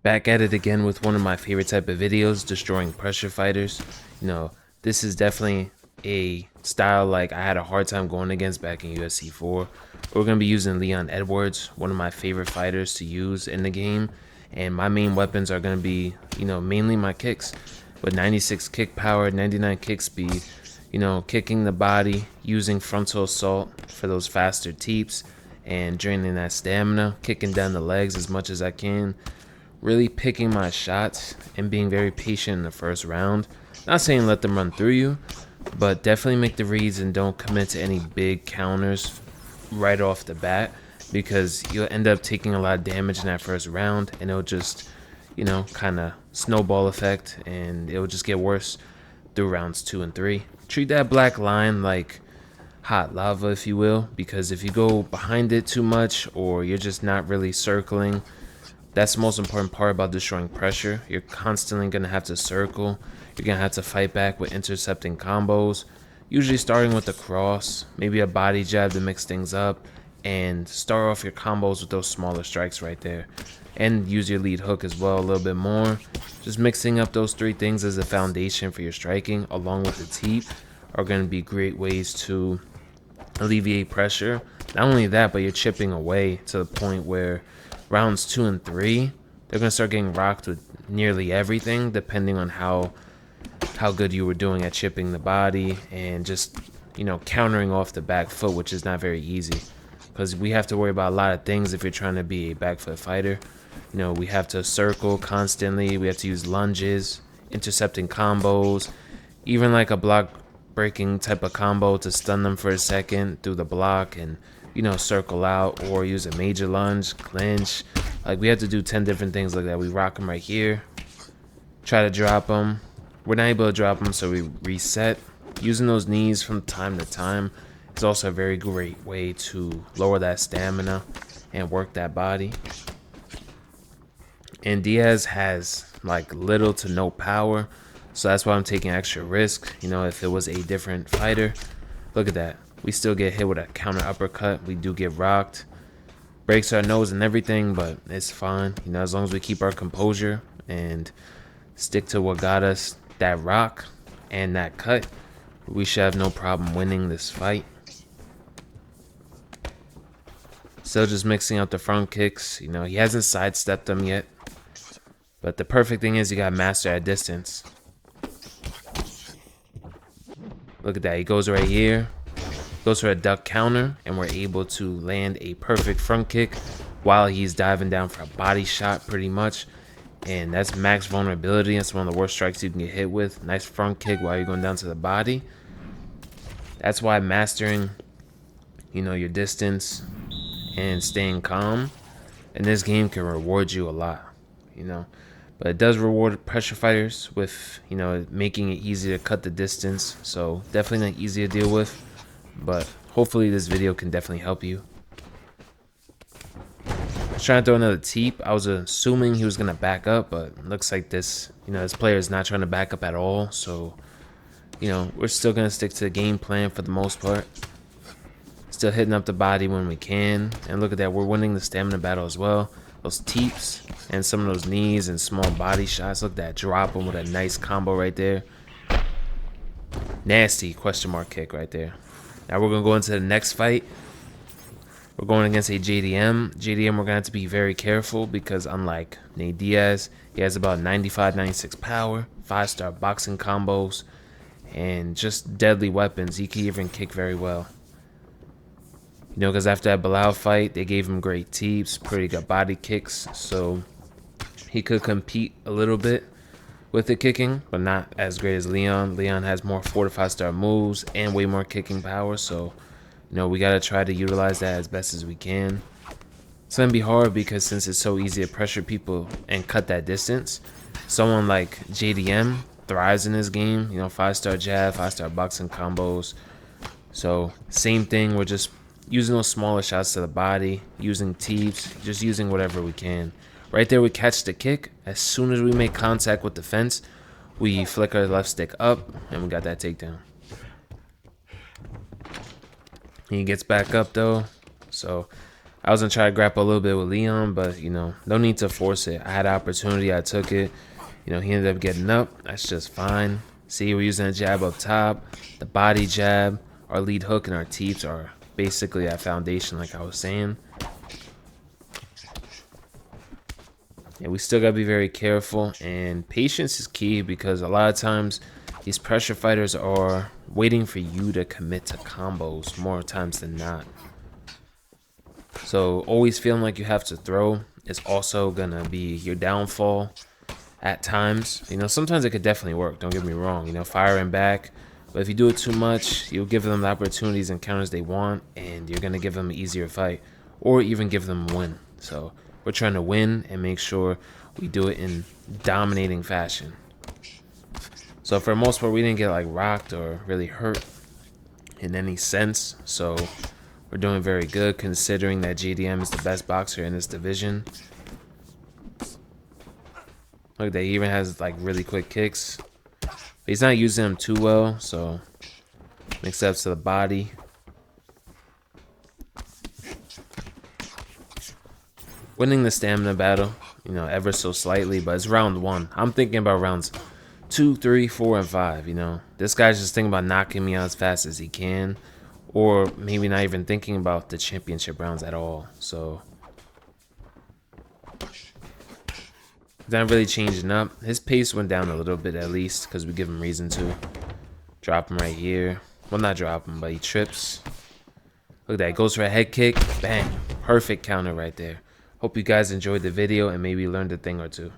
Back at it again with one of my favorite type of videos, destroying pressure fighters. This is definitely a style like I had a hard time going against back in UFC 4. We're going to be using Leon Edwards, one of my favorite fighters to use in the game. And my main weapons are going to be, mainly my kicks. With 96 kick power, 99 kick speed, kicking the body, using frontal assault for those faster teeps, and draining that stamina, kicking down the legs as much as I can, really picking my shots and being very patient in the first round. Not saying let them run through you, but definitely make the reads and don't commit to any big counters right off the bat, because you'll end up taking a lot of damage in that first round and it'll just, kind of snowball effect, and it'll just get worse through rounds 2 and 3. Treat that black line like hot lava, if you will, because if you go behind it too much or you're just not really circling, that's the most important part about destroying pressure. You're constantly going to have to circle. You're going to have to fight back with intercepting combos, usually starting with the cross, maybe a body jab to mix things up, and start off your combos with those smaller strikes right there. And use your lead hook as well a little bit more. Just mixing up those three things as a foundation for your striking, along with the teep, are going to be great ways to alleviate pressure. Not only that, but you're chipping away to the point where rounds 2 and 3, they're going to start getting rocked with nearly everything, depending on how good you were doing at chipping the body and just, countering off the back foot, which is not very easy, because we have to worry about a lot of things if you're trying to be a back foot fighter. We have to circle constantly. We have to use lunges, intercepting combos, even like a block breaking type of combo to stun them for a second through the block and, circle out, or use a major lunge, clinch. Like, we have to do 10 different things like that. We rock them right here, try to drop them. We're not able to drop them, so we reset. Using those knees from time to time is also a very great way to lower that stamina and work that body. And Diaz has like little to no power, so that's why I'm taking extra risk. If it was a different fighter, look at that. We still get hit with a counter uppercut. We do get rocked. Breaks our nose and everything, but it's fine. As long as we keep our composure and stick to what got us that rock and that cut, we should have no problem winning this fight. Still just mixing up the front kicks. He hasn't sidestepped them yet. But the perfect thing is you got master at distance. Look at that. He goes right here. Goes for a duck counter, and we're able to land a perfect front kick while he's diving down for a body shot pretty much. And that's max vulnerability. That's one of the worst strikes you can get hit with. Nice front kick while you're going down to the body. That's why mastering, your distance and staying calm in this game can reward you a lot, But it does reward pressure fighters with, making it easy to cut the distance. So definitely not easy to deal with. But hopefully this video can definitely help you. I was trying to throw another teep. I was assuming he was going to back up, but it looks like this player is not trying to back up at all. So, we're still going to stick to the game plan for the most part. Still hitting up the body when we can. And look at that, we're winning the stamina battle as well. Those teeps and some of those knees and small body shots. Look at that, drop him with a nice combo right there. Nasty question mark kick right there. Now we're going to go into the next fight. We're going against a JDM. JDM, we're going to have to be very careful because unlike Nate Diaz, he has about 95, 96 power, 5-star boxing combos, and just deadly weapons. He can even kick very well. Because after that Bilal fight, they gave him great teeps, pretty good body kicks, so he could compete a little bit with the kicking, but not as great as Leon. Leon has more 4 to 5-star moves and way more kicking power, so we got to try to utilize that as best as we can. It's going to be hard because since it's so easy to pressure people and cut that distance, someone like JDM thrives in this game. 5-star jab, 5-star boxing combos. So same thing, we're just using those smaller shots to the body, using teeps, just using whatever we can. Right there, we catch the kick. As soon as we make contact with the fence, we flick our left stick up, and we got that takedown. He gets back up, though. So I was gonna try to grapple a little bit with Leon, but you know, no need to force it. I had an opportunity, I took it. You know, he ended up getting up. That's just fine. See, we're using a jab up top, the body jab, our lead hook, and our teeps are basically that foundation, like I was saying. And we still gotta be very careful, and patience is key because a lot of times these pressure fighters are waiting for you to commit to combos more times than not. So always feeling like you have to throw is also gonna be your downfall at times. You know, sometimes it could definitely work, don't get me wrong, you know, firing back. But if you do it too much, you'll give them the opportunities and counters they want, and you're gonna give them an easier fight, or even give them a win. So we're trying to win and make sure we do it in dominating fashion. So for the most part, we didn't get like rocked or really hurt in any sense. So we're doing very good considering that GDM is the best boxer in this division. Look, that he even has like really quick kicks. He's not using them too well, so mix up to the body. Winning the stamina battle, you know, ever so slightly, but it's round 1. I'm thinking about rounds 2, 3, 4, and 5, you know. This guy's just thinking about knocking me out as fast as he can, or maybe not even thinking about the championship rounds at all. So not really changing up. His pace went down a little bit at least because we give him reason to. Drop him right here. Well, not drop him, but he trips. Look at that. Goes for a head kick. Bang. Perfect counter right there. Hope you guys enjoyed the video and maybe learned a thing or two.